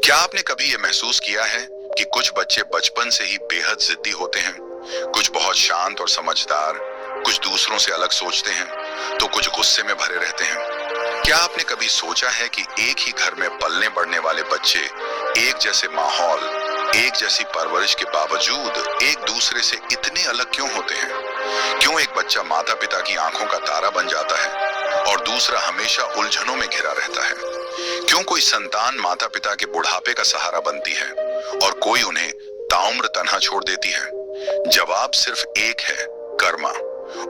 क्या आपने कभी ये महसूस किया है कि कुछ बच्चे बचपन से ही बेहद जिद्दी होते हैं? कुछ बहुत शांत और समझदार, कुछ दूसरों से अलग सोचते हैं, तो कुछ गुस्से में भरे रहते हैं। क्या आपने कभी सोचा है कि एक ही घर में पलने बढ़ने वाले बच्चे एक जैसे माहौल, एक जैसी परवरिश के बावजूद एक दूसरे से इतने अलग क्यों होते हैं? क्यों एक बच्चा माता पिता की आंखों का तारा बन जाता है और दूसरा हमेशा उलझनों में घिरा रहता है? क्यों कोई संतान माता पिता के बुढ़ापे का सहारा बनती है और कोई उन्हें ताउम्र तन्हा छोड़ देती है? जवाब सिर्फ एक है, कर्मा।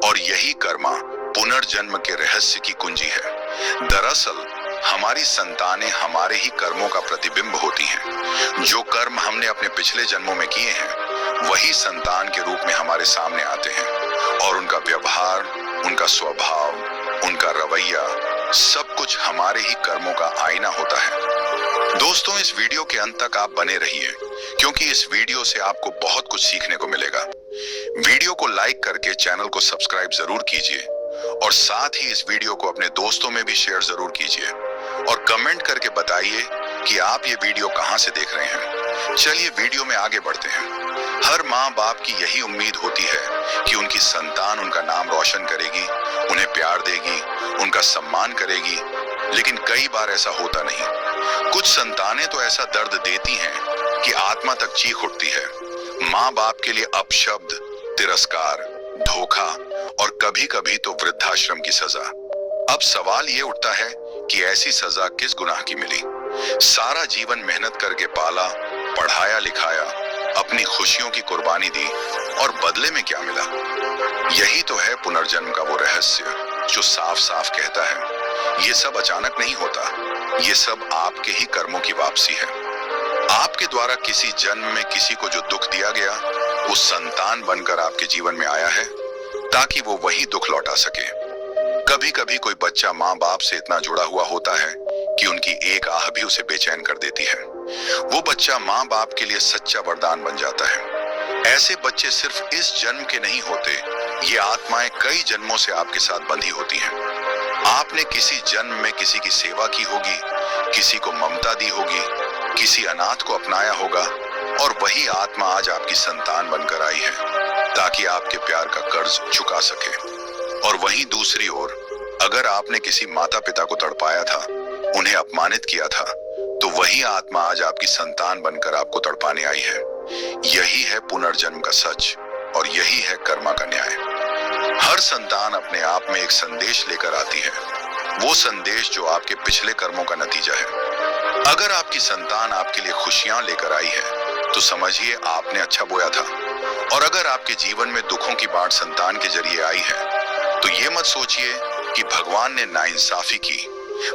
और यही कर्मा पुनर्जन्म के रहस्य की कुंजी है। दरअसल हमारी संतानें हमारे ही कर्मों का प्रतिबिंब होती हैं। जो कर्म हमने अपने पिछले जन्मों में किए हैं वही संतान के रूप में हमारे सामने आते हैं और उनका व्यवहार, उनका स्वभाव, उनका रवैया सब कुछ हमारे ही कर्मों का आईना होता है। दोस्तों, इस वीडियो के अंत तक आप बने रहिए क्योंकि इस वीडियो से आपको बहुत कुछ सीखने को मिलेगा। वीडियो को लाइक करके चैनल को सब्सक्राइब जरूर कीजिए और साथ ही इस वीडियो को अपने दोस्तों में भी शेयर जरूर कीजिए और कमेंट करके बताइए कि आप ये वीडियो कहां से देख रहे हैं। चलिए वीडियो में आगे बढ़ते हैं। हर माँ बाप की यही उम्मीद होती है कि उनकी संतान उनका नाम रोशन करेगी, उन्हें प्यार देगी, उनका सम्मान करेगी, लेकिन कई बार ऐसा होता नहीं। कुछ संतानें तो ऐसा दर्द देती हैं कि आत्मा तक चीख उठती है। माँ बाप के लिए अपशब्द, तिरस्कार, धोखा और कभी कभी तो वृद्धाश्रम की सजा। अब सवाल ये उठता है कि ऐसी सजा किस गुनाह की मिली? सारा जीवन मेहनत करके पाला, पढ़ाया लिखाया, अपनी खुशियों की कुर्बानी दी और बदले में क्या मिला? यही तो है पुनर्जन्म का वो रहस्य जो साफ साफ कहता है ये सब अचानक नहीं होता, ये सब आपके ही कर्मों की वापसी है। आपके द्वारा किसी जन्म में किसी को जो दुख दिया गया वो संतान बनकर आपके जीवन में आया है ताकि वो वही दुख लौटा सके। कभी कभी कोई बच्चा माँ बाप से इतना जुड़ा हुआ होता है कि उनकी एक आह भी उसे बेचैन कर देती है। वो बच्चा माँ बाप के लिए सच्चा वरदान बन जाता है। ऐसे बच्चे सिर्फ इस जन्म के नहीं होते, ये आत्माएं कई जन्मों से आपके साथ बंधी होती हैं। आपने किसी जन्म में किसी की सेवा की होगी, किसी को ममता दी होगी, किसी अनाथ को अपनाया होगा और वही आत्मा आज आपकी संतान बनकर आई है ताकि आपके प्यार का कर्ज चुका सके। और वहीं दूसरी ओर अगर आपने किसी माता पिता को तड़पाया था, उन्हें अपमानित किया था, तो वही आत्मा आज आपकी संतान बनकर आपको तड़पाने आई है। यही है पुनर्जन्म का सच और यही है कर्मा का न्याय। हर संतान अपने आप में एक संदेश लेकर आती है, वो संदेश जो आपके पिछले कर्मों का नतीजा है। अगर आपकी संतान आपके लिए खुशियां लेकर आई है तो समझिए आपने अच्छा बोया था, और अगर आपके जीवन में दुखों की बाढ़ संतान के जरिए आई है तो ये मत सोचिए कि भगवान ने नाइंसाफी की,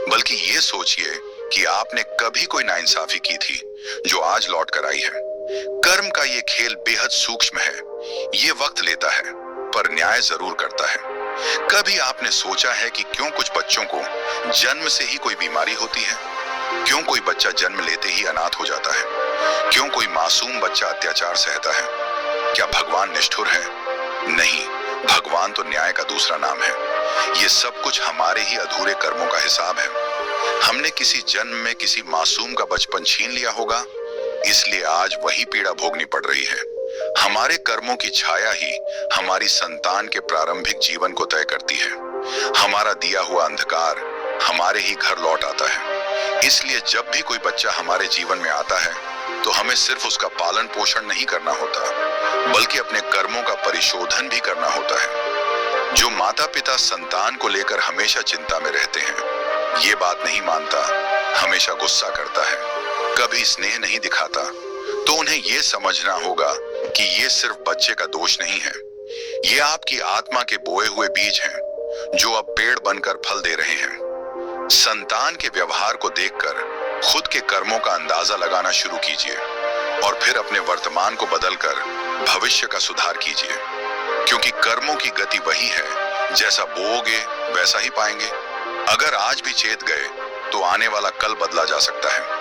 बल्कि ये सोचिए कि आपने कभी कोई नाइंसाफी की थी जो आज लौट कर आई है। कर्म का ये खेल बेहद सूक्ष्म है, ये वक्त लेता है पर न्याय जरूर करता है। कभी आपने सोचा है कि क्यों कुछ बच्चों को जन्म से ही कोई बीमारी होती है? क्यों कोई बच्चा जन्म लेते ही अनाथ हो जाता है? क्यों कोई मासूम बच्चा अत्याचार सहता है? क्या भगवान निष्ठुर है? नहीं, भगवान तो न्याय का दूसरा नाम है। ये सब कुछ हमारे ही अधूरे कर्मों का हिसाब है। हमने किसी जन्म में किसी मासूम का बचपन छीन लिया होगा, इसलिए आज वही पीड़ा भोगनी पड़ रही है। हमारे कर्मों की छाया ही हमारी संतान के प्रारंभिक जीवन को तय करती है। हमारा दिया हुआ अंधकार हमारे ही घर लौट आता है। इसलिए जब भी कोई बच्चा हमारे जीवन में आता है तो हमें सिर्फ उसका पालन पोषण नहीं करना होता, बल्कि अपने कर्मों का परिशोधन भी करना होता है। जो माता पिता संतान को लेकर हमेशा चिंता में रहते हैं, ये बात नहीं मानता, हमेशा गुस्सा करता है, कभी स्नेह नहीं दिखाता, तो उन्हें ये समझना होगा कि ये सिर्फ बच्चे का दोष नहीं है, ये आपकी आत्मा के बोए हुए बीज हैं जो अब पेड़ बनकर फल दे रहे हैं। संतान के व्यवहार को देखकर खुद के कर्मों का अंदाजा लगाना शुरू कीजिए और फिर अपने वर्तमान को बदलकर भविष्य का सुधार कीजिए, क्योंकि कर्मों की गति वही है, जैसा बोओगे वैसा ही पाएंगे। अगर आज भी चेत गए तो आने वाला कल बदला जा सकता है।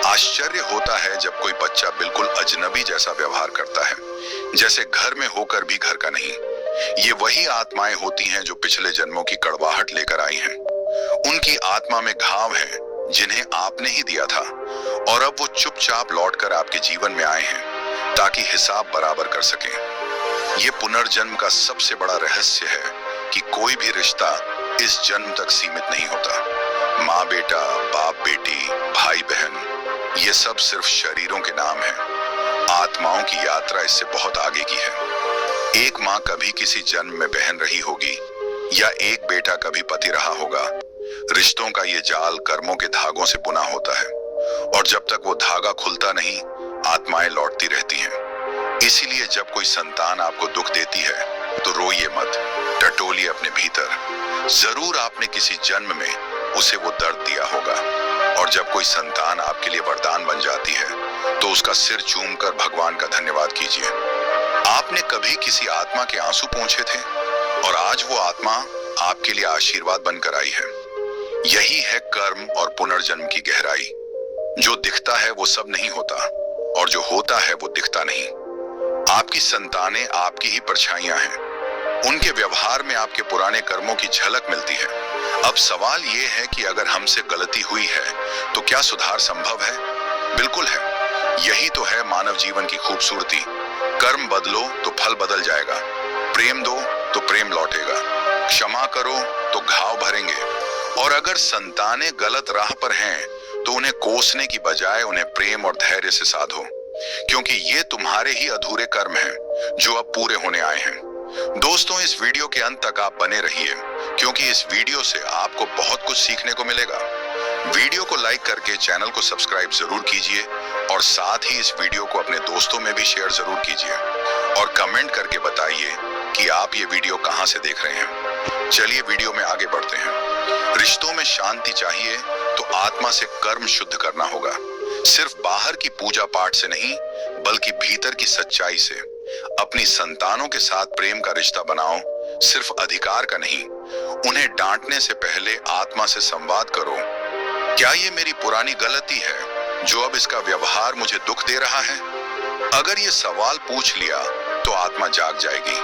आश्चर्य होता है जब कोई बच्चा बिल्कुल अजनबी जैसा व्यवहार करता है, जैसे घर में होकर भी घर का नहीं। ये वही आत्माएं होती हैं जो पिछले जन्मों की कड़वाहट लेकर आई हैं। उनकी आत्मा में घाव है जिन्हें आपने ही दिया था और अब वो चुपचाप लौटकर आपके जीवन में आए हैं ताकि हिसाब बराबर कर सकें। ये पुनर्जन्म का सबसे बड़ा रहस्य है कि कोई भी रिश्ता इस जन्म तक सीमित नहीं होता। माँ बेटा, बाप बेटी, भाई बहन, ये सब सिर्फ शरीरों के नाम हैं। आत्माओं की यात्रा इससे बहुत आगे की है। एक माँ कभी किसी जन्म में बहन रही होगी या एक बेटा कभी पति रहा होगा। रिश्तों का ये जाल कर्मों के धागों से बुना होता है और जब तक वो धागा खुलता नहीं, आत्माएं लौटती रहती हैं। इसीलिए जब कोई संतान आपको दुख देती है तो रोइए मत, टटोलिए अपने भीतर। जरूर आपने किसी जन्म में उसे वो दर्द दिया होगा। और जब कोई संतान आपके लिए वरदान बन जाती है तो उसका सिर चूमकर भगवान का धन्यवाद कीजिए। आपने कभी किसी आत्मा के आंसू पोंछे थे और आज वो आत्मा आपके लिए आशीर्वाद बनकर आई है। यही है कर्म और पुनर्जन्म की गहराई। जो दिखता है वो सब नहीं होता और जो होता है वो दिखता नहीं। आपकी संतानें आपकी ही परछाइयां हैं। उनके व्यवहार में आपके पुराने कर्मों की झलक मिलती है। अब सवाल ये है कि अगर हमसे गलती हुई है तो क्या सुधार संभव है? बिल्कुल है। यही तो है मानव जीवन की खूबसूरती। कर्म बदलो तो फल बदल जाएगा। प्रेम दो तो प्रेम लौटेगा। क्षमा करो तो घाव भरेंगे। और अगर संतानें गलत राह पर हैं तो उन्हें कोसने की बजाय उन्हें प्रेम और धैर्य से साधो, क्योंकि ये तुम्हारे ही अधूरे कर्म हैं जो अब पूरे होने आए हैं। दोस्तों, इस वीडियो के अंत तक आप बने रहिए, क्योंकि इस वीडियो से आपको बहुत कुछ सीखने को मिलेगा। वीडियो को लाइक करके चैनल को सब्सक्राइब जरूर कीजिए और साथ ही इस वीडियो को अपने दोस्तों में भी शेयर जरूर कीजिए और कमेंट करके बताइए कि आप ये वीडियो कहां से देख रहे हैं। चलिए वीडियो में आगे बढ़ते हैं। रिश्तों में शांति चाहिए तो आत्मा से कर्म शुद्ध करना होगा। सिर्फ बाहर की पूजा पाठ से नहीं, बल्कि भीतर की सच्चाई से। अपनी संतानों के साथ प्रेम का रिश्ता बनाओ, सिर्फ अधिकार का नहीं। उन्हें डांटने से पहले आत्मा से संवाद करो। क्या ये मेरी पुरानी गलती है जो अब इसका व्यवहार मुझे दुख दे रहा है? अगर ये सवाल पूछ लिया तो आत्मा जाग जाएगी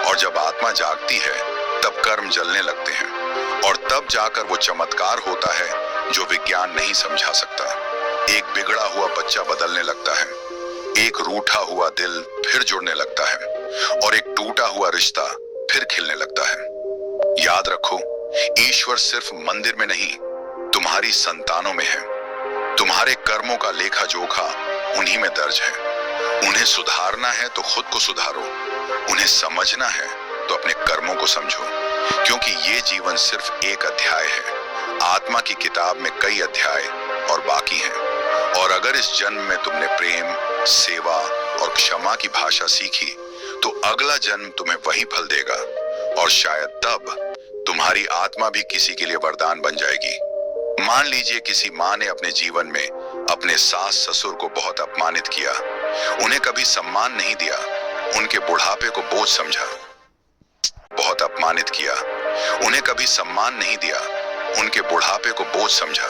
और जब आत्मा जागती है तब कर्म जलने लगते हैं और तब जाकर वो चमत्कार होता है जो विज्ञान नहीं समझा सकता। एक बिगड़ा हुआ बच्चा बदलने लगता है, एक रूठा हुआ दिल फिर जुड़ने लगता है और एक टूटा हुआ रिश्ता फिर खिलने लगता है। याद रखो, ईश्वर सिर्फ मंदिर में नहीं, तुम्हारी संतानों में है। तुम्हारे कर्मों का लेखा जोखा उन्हीं में दर्ज है। उन्हें सुधारना है तो खुद को सुधारो, उन्हें समझना है तो अपने कर्मों को समझो, क्योंकि ये जीवन सिर्फ एक अध्याय है। आत्मा की किताब में कई अध्याय और बाकी हैं। और अगर इस जन्म में तुमने प्रेम, सेवा और क्षमा की भाषा सीखी तो अगला जन्म तुम्हें वही फल देगा और शायद तब तुम्हारी आत्मा भी किसी के लिए वरदान बन जाएगी। मान लीजिए किसी माँ ने अपने जीवन में अपने सास ससुर को बहुत अपमानित किया, उन्हें कभी सम्मान नहीं दिया, उनके बुढ़ापे को बोझ समझा। बहुत अपमानित किया, उन्हें कभी सम्मान नहीं दिया, उनके बुढ़ापे को बोझ समझा।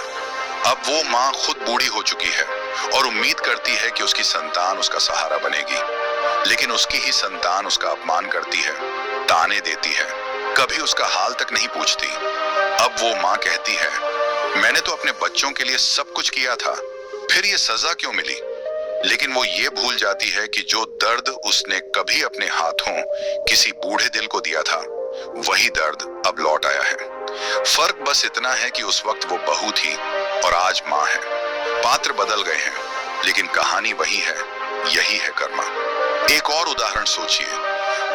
अब वो माँ खुद बूढ़ी हो चुकी है और उम्मीद करती है कि उसकी संतान उसका सहारा बनेगी, लेकिन उसकी ही संतान उसका अपमान करती है, ताने देती है, कभी उसका हाल तक नहीं पूछती। अब वो माँ कहती है, मैंने तो अपने बच्चों के लिए सब कुछ किया था, फिर ये सजा क्यों मिली? लेकिन वो ये भूल जाती है कि जो दर्द उसने कभी अपने हाथों किसी बूढ़े दिल को दिया था, वही दर्द अब लौट आया है। फर्क बस इतना है कि उस वक्त वो बहू थी और आज माँ है। पात्र बदल गए हैं, लेकिन कहानी वही है। यही है कर्मा। एक और उदाहरण सोचिए,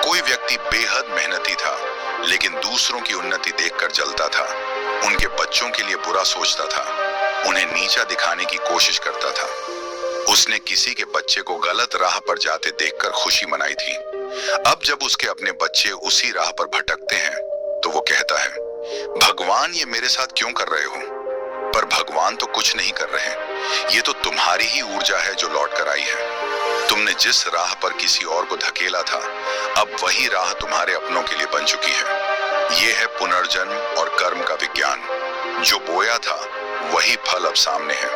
कोई व्यक्ति बेहद मेहनती था, लेकिन दूसरों की उन्नति देखकर जलता था, उनके बच्चों के लिए बुरा सोचता था, उन्हें नीचा दिखाने की कोशिश करता था। उसने किसी के बच्चे को गलत राह पर जाते देखकर खुशी मनाई थी। अब जब उसके अपने बच्चे उसी राह पर भटकते हैं तो वो कहता है, भगवान ये मेरे साथ क्यों कर रहे हो? पर भगवान तो कुछ नहीं कर रहे, ये तो तुम्हारी ही ऊर्जा है जो लौट कर आई है। तुमने जिस राह पर किसी और को धकेला था, अब वही राह तुम्हारे अपनों के लिए बन चुकी है। ये है पुनर्जन्म और कर्म का विज्ञान। जो बोया था वही फल अब सामने है।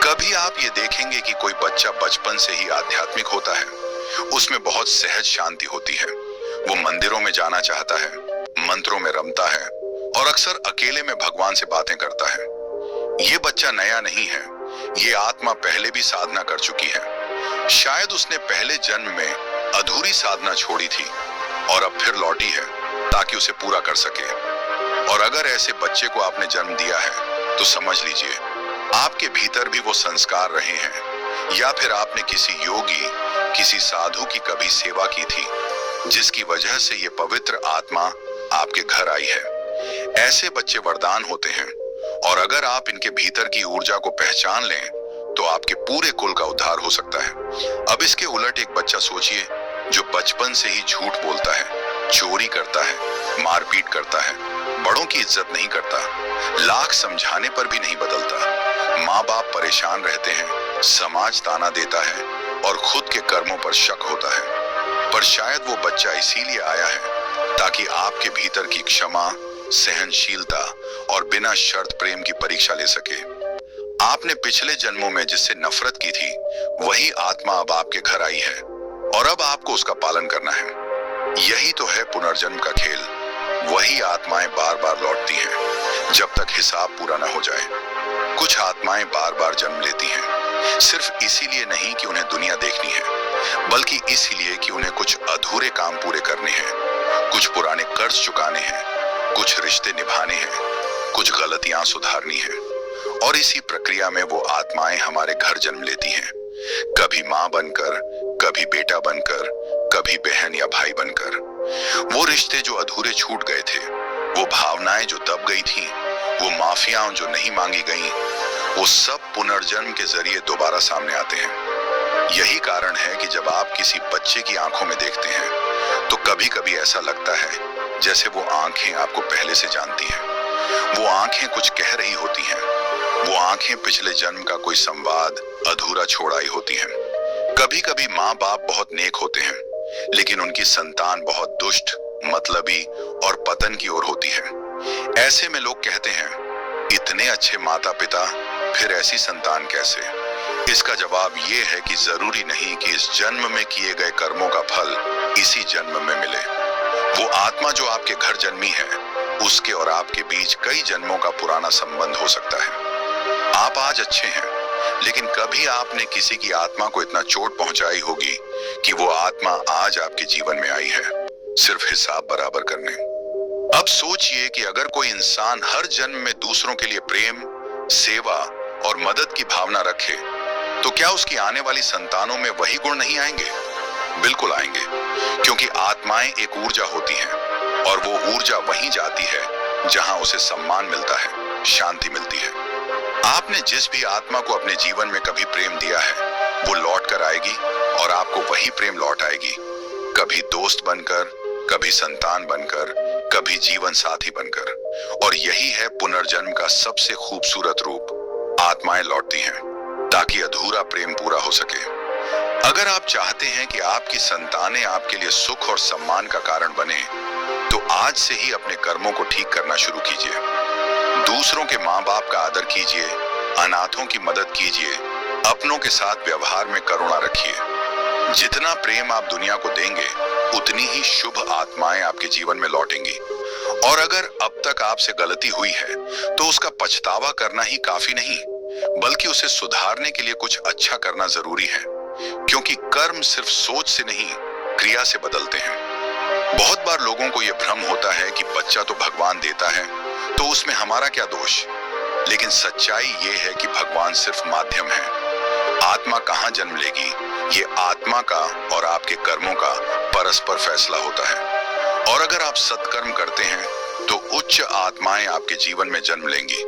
कभी आप ये देखेंगे कि कोई बच्चा बचपन से ही आध्यात्मिक होता है, उसमें बहुत सहज शांति होती है। वो मंदिरों में जाना चाहता है, मंत्रों में रमता है और अक्सर अकेले में भगवान से बातें करता है। ये बच्चा नया नहीं है, ये आत्मा पहले भी साधना कर चुकी है। शायद उसने पहले जन्म में अधूरी साधना छोड़ी थी और अब फिर लौटी है ताकि उसे पूरा कर सके। और अगर ऐसे बच्चे को आपने जन्म दिया है तो समझ लीजिए आपके भीतर भी वो संस्कार रहे हैं, या फिर आपने किसी योगी, किसी साधु की कभी सेवा की थी जिसकी वजह से ये पवित्र आत्मा आपके घर आई है। ऐसे बच्चे वरदान होते हैं, और अगर आप इनके भीतर की ऊर्जा को पहचान लें तो आपके पूरे कुल का उद्धार हो सकता है। अब इसके उलट एक बच्चा सोचिए जो बचपन से ही झूठ बोलता है, चोरी करता है, मारपीट करता है, बड़ों की इज्जत नहीं करता, लाख समझाने पर भी नहीं बदलता, माँ बाप परेशान रहते हैं, समाज ताना देता है और खुद के कर्मों पर शक होता है। पर शायद वो बच्चा इसीलिए आया है ताकि आपके भीतर की क्षमा, सहनशीलता और बिना शर्त प्रेम की परीक्षा ले सके। आपने पिछले जन्मों में जिससे नफरत की थी वही आत्मा अब आपके घर आई है, और अब आपको उसका पालन करना है। यही तो है पुनर्जन्म का खेल। वही आत्माएं बार बार लौटती हैं जब तक हिसाब पूरा न हो जाए। कुछ आत्माएं बार बार जन्म लेती हैं, सिर्फ इसीलिए नहीं कि उन्हें दुनिया देखनी है, बल्कि इसीलिए कि उन्हें कुछ अधूरे काम पूरे करने हैं, कुछ पुराने कर्ज चुकाने हैं, कुछ रिश्ते निभाने हैं, कुछ गलतियां सुधारनी है। और इसी प्रक्रिया में वो आत्माएं हमारे घर जन्म लेती हैं, कभी माँ बनकर, कभी बेटा बनकर, कभी बहन या भाई बनकर। वो रिश्ते जो अधूरे छूट गए थे, वो भावनाएं जो दब गई थी, वो माफियां जो नहीं मांगी गई, वो सब पुनर्जन्म के जरिए दोबारा सामने आते हैं। यही कारण है कि जब आप किसी बच्चे की आंखों में देखते हैं तो कभी कभी ऐसा लगता है जैसे वो आंखें आपको पहले से जानती हैं। वो आंखें कुछ कह रही होती हैं। वो आंखें पिछले जन्म का कोई संवाद अधूरा छोड़ आई होती हैं। कभी कभी माँ बाप बहुत नेक होते हैं, लेकिन उनकी संतान बहुत दुष्ट, मतलबी और पतन की ओर होती है। ऐसे में लोग कहते हैं, इतने अच्छे माता पिता, फिर ऐसी संतान कैसे? इसका जवाब ये है कि जरूरी नहीं कि इस जन्म में किए गए कर्मों का फल इसी जन्म में मिले। वो आत्मा जो आपके घर जन्मी है, उसके और आपके बीच कई जन्मों का पुराना संबंध हो सकता है। आप आज अच्छे हैं, लेकिन कभी आपने किसी की आत्मा को इतना चोट पहुंचाई होगी कि वो आत्मा आज आपके जीवन में आई है, सिर्फ हिसाब बराबर करने। अब सोचिए कि अगर कोई इंसान हर जन्म में दूसरों के लिए प्रेम, सेवा और मदद की भावना रखे, तो क्या उसकी आने वाली संतानों में वही गुण नहीं आएंगे? बिल्कुल आएंगे, क्योंकि आत्माएं एक ऊर्जा होती हैं, और वो ऊर्जा वहीं जाती है जहां उसे सम्मान मिलता है, शांति मिलती है। आपने जिस भी आत्मा को अपने जीवन में कभी प्रेम दिया है, वो लौट कर आएगी और आपको वही प्रेम लौट आएगी, कभी दोस्त बनकर, कभी संतान बनकर, कभी जीवन साथी बनकर। और यही है पुनर्जन्म का सबसे खूबसूरत रूप। आत्माएं लौटती हैं ताकि अधूरा प्रेम पूरा हो सके। अगर आप चाहते हैं कि आपकी संतानें आपके लिए सुख और सम्मान का कारण बने, तो आज से ही अपने कर्मों को ठीक करना शुरू कीजिए। दूसरों के माँ बाप का आदर कीजिए, अनाथों की मदद कीजिए, अपनों के साथ व्यवहार में करुणा रखिए। जितना प्रेम आप दुनिया को देंगे, उतनी ही शुभ आत्माएं आपके जीवन में लौटेंगी। और अगर अब तक आपसे गलती हुई है, तो उसका पछतावा करना ही काफी नहीं, बल्कि उसे सुधारने के लिए कुछ अच्छा करना जरूरी है, क्योंकि कर्म सिर्फ सोच से नहीं, क्रिया से बदलते हैं। बहुत बार लोगों को यह भ्रम होता है कि बच्चा तो भगवान देता है, तो उसमें हमारा क्या दोष? लेकिन सच्चाई ये है कि भगवान सिर्फ माध्यम है। आत्मा कहाँ जन्म लेगी, ये आत्मा का और आपके कर्मों का परस्पर फैसला होता है। और अगर आप सत्कर्म करते हैं, तो उच्च आत्माएं आपके जीवन में जन्म लेंगी।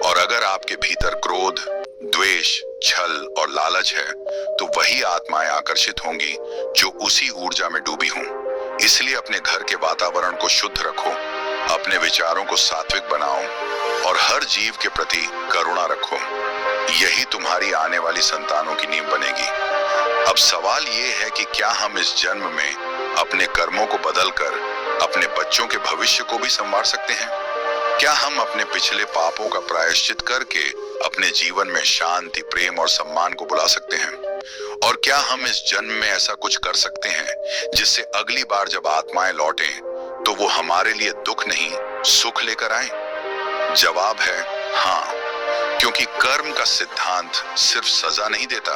और अगर आपके भीतर क्रोध, द्वेष, छल और लालच है, तो वही आत्माएं आकर्षित होंगी जो उसी ऊर्जा में डूबी हों। इसलिए अपने घर के वातावरण को शुद्ध रखो, अपने विचारों को सात्विक बनाओ और हर जीव के प्रति करुणा रखो। यही तुम्हारी आने वाली संतानों की नींव बनेगी। अब सवाल ये है कि क्या हम इस जन्म में अपने कर्मों को बदलकर अपने बच्चों के भविष्य को भी संवार सकते हैं? क्या हम अपने पिछले पापों का प्रायश्चित करके अपने जीवन में शांति, प्रेम और सम्मान को बुला सकते हैं? और क्या हम इस जन्म में ऐसा कुछ कर सकते हैं जिससे अगली बार जब आत्माएं लौटें, तो वो हमारे लिए दुख नहीं, सुख लेकर आए? जवाब है हाँ। क्योंकि कर्म का सिद्धांत सिर्फ सजा नहीं देता,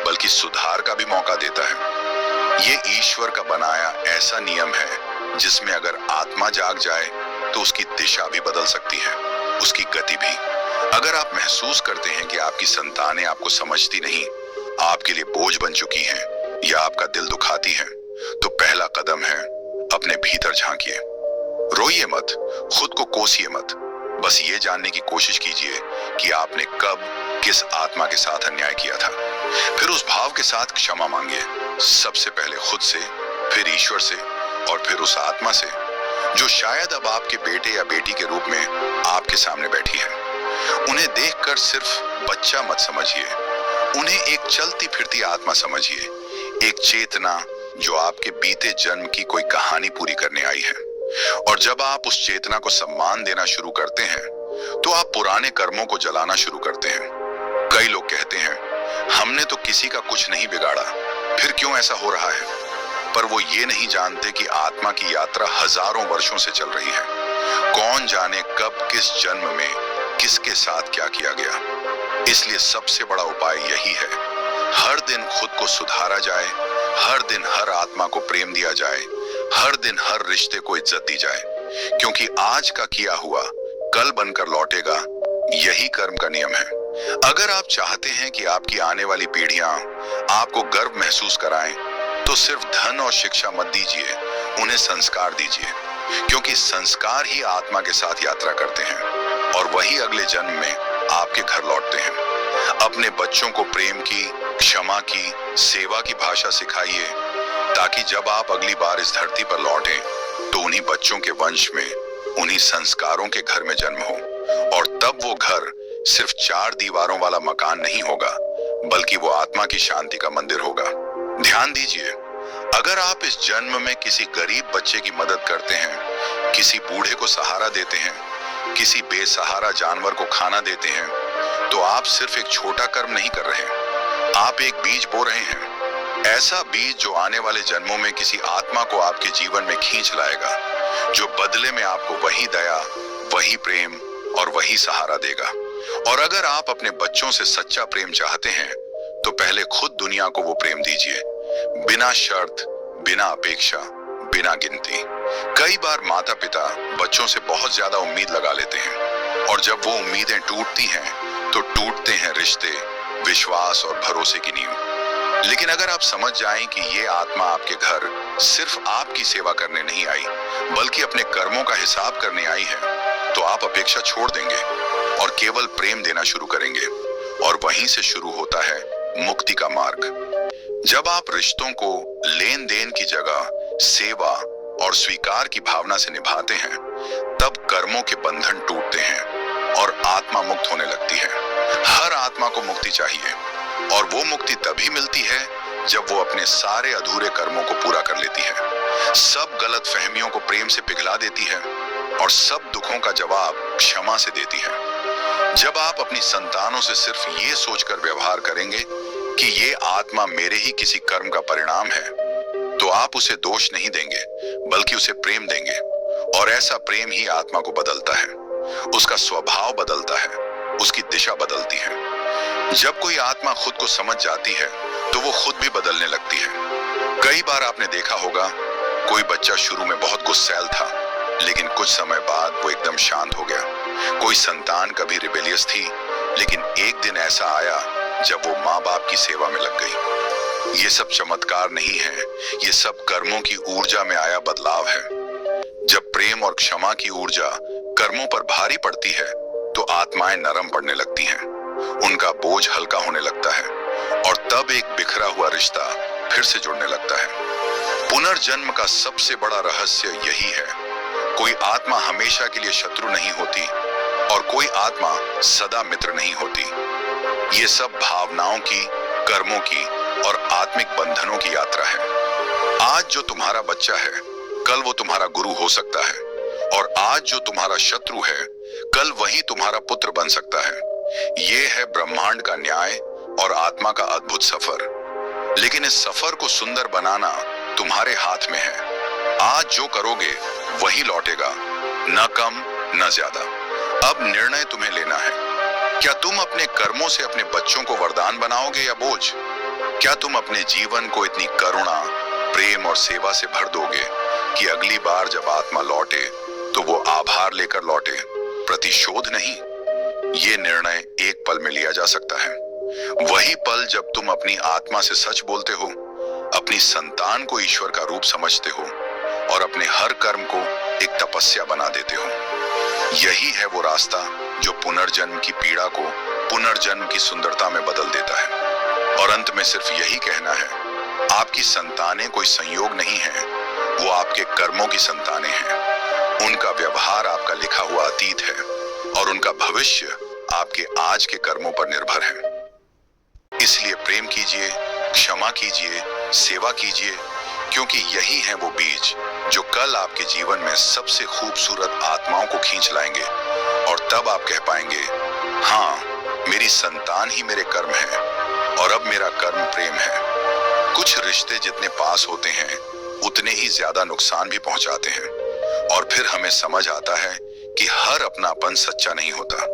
बल्कि सुधार का भी मौका देता है। ये ईश्वर का बनाया ऐसा नियम है जिसमें अगर आत्मा जाग जाए तो उसकी दिशा भी बदल सकती है, उसकी गति भी। अगर आप महसूस करते हैं कि आपकी संतानें आपको समझती नहीं, आपके लिए बोझ बन चुकी हैं या आपका दिल दुखाती है, तो पहला कदम है अपने भीतर झांकिए। रोइए मत, खुद को कोसिए मत, बस ये जानने की कोशिश कीजिए कि आपने कब किस आत्मा के साथ अन्याय किया था। फिर उस भाव के साथ क्षमा मांगिए, सबसे पहले खुद से, फिर ईश्वर से और फिर उस आत्मा से जो शायद अब आपके बेटे या बेटी के रूप में आपके सामने बैठी है। उन्हें देखकर सिर्फ बच्चा मत समझिए, उन्हें एक चलती फिरती आत्मा समझिए, एक चेतना जो आपके बीते जन्म की कोई कहानी पूरी करने आई है। और जब आप उस चेतना को सम्मान देना शुरू करते हैं तो आप पुराने कर्मों को जलाना शुरू करते हैं। कई लोग कहते हैं हमने तो किसी का कुछ नहीं बिगाड़ा, फिर क्यों ऐसा हो रहा है? पर वो ये नहीं जानते कि आत्मा की यात्रा हजारों वर्षों से चल रही है। कौन जाने कब किस जन्म में किसके साथ क्या किया गया। इसलिए सबसे बड़ा उपाय यही है, हर दिन खुद को सुधारा जाए, हर दिन हर आत्मा को प्रेम दिया जाए, हर दिन हर रिश्ते को इज्जत दी जाए, क्योंकि आज का किया हुआ कल बनकर लौटेगा। यही कर्म का नियम है। अगर आप चाहते हैं कि आपकी आने वाली पीढ़ियां आपको गर्व महसूस कराएं, तो सिर्फ धन और शिक्षा मत दीजिए, उन्हें संस्कार दीजिए, क्योंकि संस्कार ही आत्मा के साथ यात्रा करते हैं और वही अगले जन्म में आपके घर लौटते हैं। अपने बच्चों को प्रेम की, क्षमा की, सेवा की भाषा सिखाइए, ताकि जब आप अगली बार इस धरती पर लौटें तो उन्हीं बच्चों के वंश में, उन्हीं संस्कारों के घर में जन्म हो। और तब वो घर सिर्फ 4 दीवारों वाला मकान नहीं होगा, बल्कि वो आत्मा की शांति का मंदिर होगा। ध्यान दीजिए, अगर आप इस जन्म में किसी गरीब बच्चे की मदद करते हैं, किसी बूढ़े को सहारा देते हैं, किसी बेसहारा जानवर को खाना देते हैं, तो आप सिर्फ एक छोटा कर्म नहीं कर रहे, आप एक बीज बो रहे हैं। ऐसा बीज जो आने वाले जन्मों में किसी आत्मा को आपके जीवन में खींच लाएगा, जो बदले में आपको वही दया, वही प्रेम और वही सहारा देगा। और अगर आप अपने बच्चों से सच्चा प्रेम चाहते हैं, तो पहले खुद दुनिया को वो प्रेम दीजिए, बिना शर्त, बिना अपेक्षा, बिना गिनती। कई बार माता पिता बच्चों से बहुत ज्यादा उम्मीद लगा लेते हैं, और जब वो उम्मीदें टूटती हैं तो टूटते हैं रिश्ते, विश्वास और भरोसे की नींव। लेकिन अगर आप समझ जाएं कि ये आत्मा आपके घर सिर्फ आपकी सेवा करने नहीं आई, बल्कि अपने कर्मों का हिसाब करने आई है, तो आप अपेक्षा छोड़ देंगे और केवल प्रेम देना शुरू करेंगे। और वहीं से शुरू होता है मुक्ति का मार्ग। जब आप रिश्तों को लेन देन की जगह सेवा और स्वीकार की भावना से निभाते हैं, तब कर्मों के बंधन टूटते हैं और आत्मा मुक्त होने लगती है। हर आत्मा को मुक्ति चाहिए, और वो मुक्ति तभी मिलती है जब वो अपने सारे अधूरे कर्मों को पूरा कर लेती है, सब गलत फहमियों को प्रेम से पिघला देती है और सब दुखों का जवाब क्षमा से देती है। जब आप अपनी संतानों से सिर्फ ये सोचकर व्यवहार करेंगे कि ये आत्मा मेरे ही किसी कर्म का परिणाम है, तो आप उसे दोष नहीं देंगे, बल्कि उसे प्रेम देंगे। और ऐसा प्रेम ही आत्मा को बदलता है, उसका स्वभाव बदलता है, उसकी दिशा बदलती है। जब कोई आत्मा खुद को समझ जाती है तो वो खुद भी बदलने लगती है। कई बार आपने देखा होगा, कोई बच्चा शुरू में बहुत गुस्सैल था, लेकिन कुछ समय बाद वो एकदम शांत हो गया। कोई संतान कभी रिबेलियस थी, लेकिन एक दिन ऐसा आया जब वो माँ बाप की सेवा में लग गई। ये सब चमत्कार नहीं है, ये सब कर्मों की ऊर्जा में आया बदलाव है। जब प्रेम और क्षमा की ऊर्जा कर्मों पर भारी पड़ती है, तो आत्माएं नरम पड़ने लगती हैं, उनका बोझ हल्का होने लगता है, और तब एक बिखरा हुआ रिश्ता फिर से जुड़ने लगता है। पुनर्जन्म का सबसे बड़ा रहस्य यही है, कोई आत्मा हमेशा के लिए शत्रु नहीं होती और कोई आत्मा सदा मित्र नहीं होती। ये सब भावनाओं की, कर्मों की और आत्मिक बंधनों की यात्रा है। आज जो तुम्हारा बच्चा है, कल वो तुम्हारा गुरु हो सकता है, और आज जो तुम्हारा शत्रु है, कल वही तुम्हारा पुत्र बन सकता है। ये है ब्रह्मांड का न्याय और आत्मा का अद्भुत सफर। लेकिन इस सफर को सुंदर बनाना तुम्हारे हाथ में है। आज जो करोगे वही लौटेगा, न कम न ज्यादा। अब निर्णय तुम्हें लेना है। क्या तुम अपने कर्मों से अपने बच्चों को वरदान बनाओगे या बोझ? क्या तुम अपने जीवन को इतनी करुणा, प्रेम और सेवा से भर दोगे कि अगली बार जब आत्मा लौटे तो वो आभार लेकर लौटे, प्रतिशोध नहीं? ये निर्णय एक पल में लिया जा सकता है। वही पल जब तुम अपनी आत्मा से सच बोलते हो, अपनी संतान को ईश्वर का रूप समझते हो और अपने हर कर्म को एक तपस्या बना देते हो। यही है वो रास्ता जो पुनर्जन्म की पीड़ा को पुनर्जन्म की सुंदरता में बदल देता है। और अंत में सिर्फ यही कहना है, आपकी संतानें कोई संयोग नहीं है, वो आपके कर्मों की संतानें हैं। उनका व्यवहार आपका लिखा हुआ अतीत है और उनका भविष्य आपके आज के कर्मों पर निर्भर है। इसलिए प्रेम कीजिए, क्षमा कीजिए, सेवा कीजिए, क्योंकि यही है वो बीज जो कल आपके जीवन में सबसे खूबसूरत आत्माओं को खींच लाएंगे। और तब आप कह पाएंगे, हाँ, मेरी संतान ही मेरे कर्म है और अब मेरा कर्म प्रेम है। कुछ रिश्ते जितने पास होते हैं उतने ही ज्यादा नुकसान भी पहुंचाते हैं। और फिर हमें समझ आता है कि हर अपनापन सच्चा नहीं होता।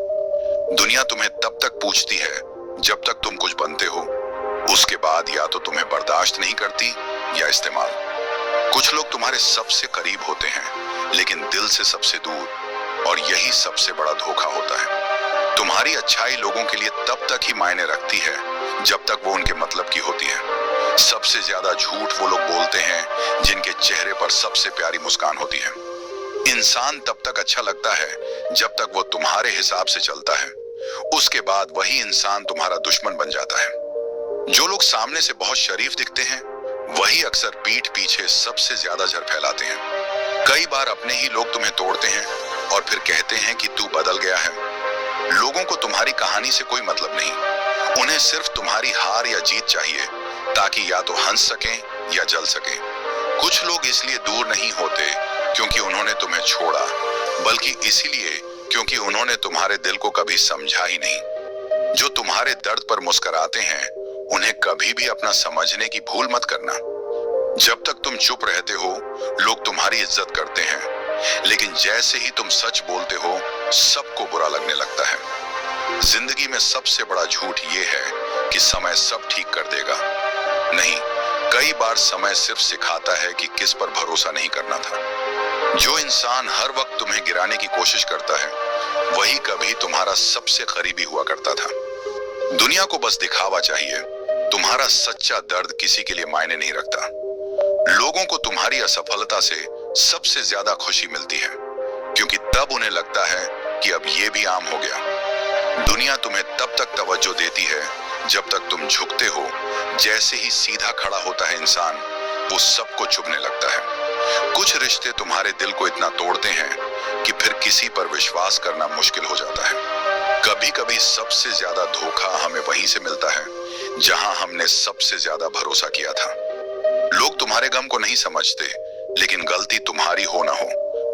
दुनिया तुम्हें तब तक पूछती है जब तक तुम कुछ बनते हो, उसके बाद या तो तुम्हें बर्दाश्त नहीं करती या इस्तेमाल। कुछ लोग तुम्हारे सबसे करीब होते हैं लेकिन दिल से सबसे दूर, और यही सबसे बड़ा धोखा होता है। तुम्हारी अच्छाई लोगों के लिए तब तक ही मायने रखती है जब तक वो उनके मतलब की होती है। सबसे ज्यादा झूठ वो लोग बोलते हैं जिनके चेहरे पर सबसे प्यारी मुस्कान होती है। इंसान तब तक अच्छा लगता है जब तक वो तुम्हारे हिसाब से चलता है, उसके बाद वही इंसान तुम्हारा दुश्मन बन जाता है। जो लोग सामने से बहुत शरीफ दिखते हैं वही अक्सर पीठ पीछे सबसे ज्यादा जहर फैलाते हैं। कई बार अपने ही लोग तुम्हें तोड़ते हैं और फिर कहते हैं कि तू बदल गया है। लोगों को तुम्हारी कहानी से कोई मतलब नहीं, उन्हें सिर्फ तुम्हारी हार या जीत चाहिए ताकि या तो हंस सकें या जल सकें। कुछ लोग इसलिए दूर नहीं होते क्योंकि उन्होंने तुम्हें छोड़ा, बल्कि इसीलिए क्योंकि उन्होंने तुम्हारे दिल को कभी समझा ही नहीं। जो तुम्हारे दर्द पर मुस्कुराते हैं उन्हें कभी भी अपना समझने की भूल मत करना। जब तक तुम चुप रहते हो लोग तुम्हारी इज्जत करते हैं, लेकिन जैसे ही तुम सच बोलते हो सबको बुरा लगने लगता है। जिंदगी में सबसे बड़ा झूठ ये है कि समय सब ठीक कर देगा। नहीं, कई बार समय सिर्फ सिखाता है कि किस पर भरोसा नहीं करना था। जो इंसान हर वक्त तुम्हें गिराने की कोशिश करता है वही कभी तुम्हारा सबसे करीबी हुआ करता था। दुनिया को बस दिखावा चाहिए, तुम्हारा सच्चा दर्द किसी के लिए मायने नहीं रखता। लोगों को तुम्हारी असफलता से सबसे ज्यादा खुशी मिलती है क्योंकि तब उन्हें लगता है कि अब ये भी आम हो गया। दुनिया तुम्हें तब तक तवज्जो देती है जब तक तुम झुकते हो। जैसे ही सीधा खड़ा होता है इंसान, वो सबको चुभने लगता है। कुछ रिश्ते तुम्हारे दिल को इतना तोड़ते हैं कि फिर किसी पर विश्वास करना मुश्किल हो जाता है। कभी कभी सबसे ज्यादा धोखा हमें वहीं से मिलता है जहां हमने सबसे ज्यादा भरोसा किया था। लोग तुम्हारे गम को नहीं समझते, लेकिन गलती तुम्हारी हो ना हो,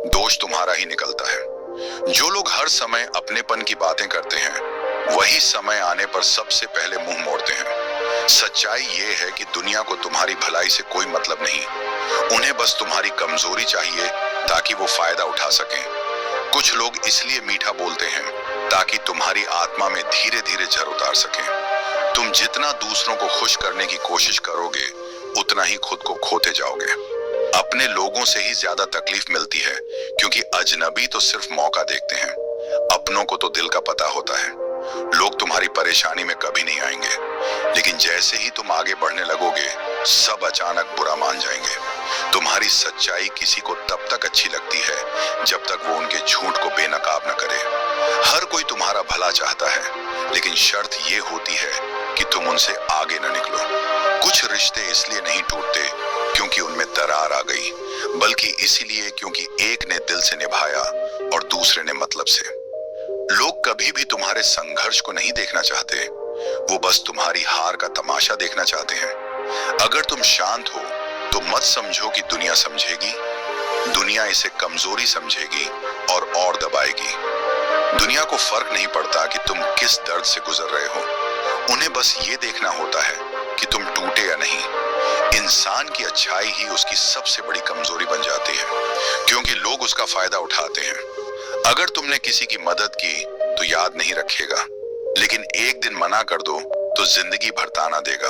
दोष तुम्हारा ही निकलता है। जो लोग हर समय अपनेपन की बातें करते हैं वही समय आने पर सबसे पहले मुंह मोड़ते हैं। सच्चाई ये है कि दुनिया को तुम्हारी भलाई से कोई मतलब नहीं, उन्हें बस तुम्हारी कमजोरी चाहिए ताकि वो फायदा उठा सकें। कुछ लोग इसलिए मीठा बोलते हैं ताकि तुम्हारी आत्मा में धीरे धीरे जहर उतार सकें। तुम जितना दूसरों को खुश करने की कोशिश करोगे उतना ही खुद को खोते जाओगे। अपने लोगों से ही ज्यादा तकलीफ मिलती है क्योंकि अजनबी तो सिर्फ मौका देखते हैं, अपनों को तो दिल का पता होता है। लोग तुम्हारी परेशानी में कभी नहीं आएंगे, लेकिन जैसे ही तुम आगे बढ़ने लगोगे सब अचानक बुरा मान जाएंगे। तुम्हारी सच्चाई किसी को तब तक अच्छी लगती है जब तक वो उनके झूठ को बेनकाब न करे। हर कोई तुम्हारा भला चाहता है, लेकिन शर्त ये होती है कि तुम उनसे आगे न निकलो। कुछ रिश्ते इसलिए नहीं टूटते क्योंकि उनमें दरार आ गई, बल्कि इसीलिए क्योंकि एक ने दिल से निभाया और दूसरे ने मतलब से। लोग कभी भी तुम्हारे संघर्ष को नहीं देखना चाहते, वो बस तुम्हारी हार का तमाशा देखना चाहते हैं। अगर तुम शांत हो तो मत समझो कि दुनिया समझेगी, दुनिया इसे कमजोरी समझेगी और दबाएगी। दुनिया को फर्क नहीं पड़ता कि तुम किस दर्द से गुजर रहे हो, उन्हें बस ये देखना होता है कि तुम टूटे या नहीं। इंसान की अच्छाई ही उसकी सबसे बड़ी कमजोरी बन जाती है क्योंकि लोग उसका फायदा उठाते हैं। अगर तुमने किसी की मदद की तो याद नहीं रखेगा, लेकिन एक दिन मना कर दो तो जिंदगी भर ताना देगा।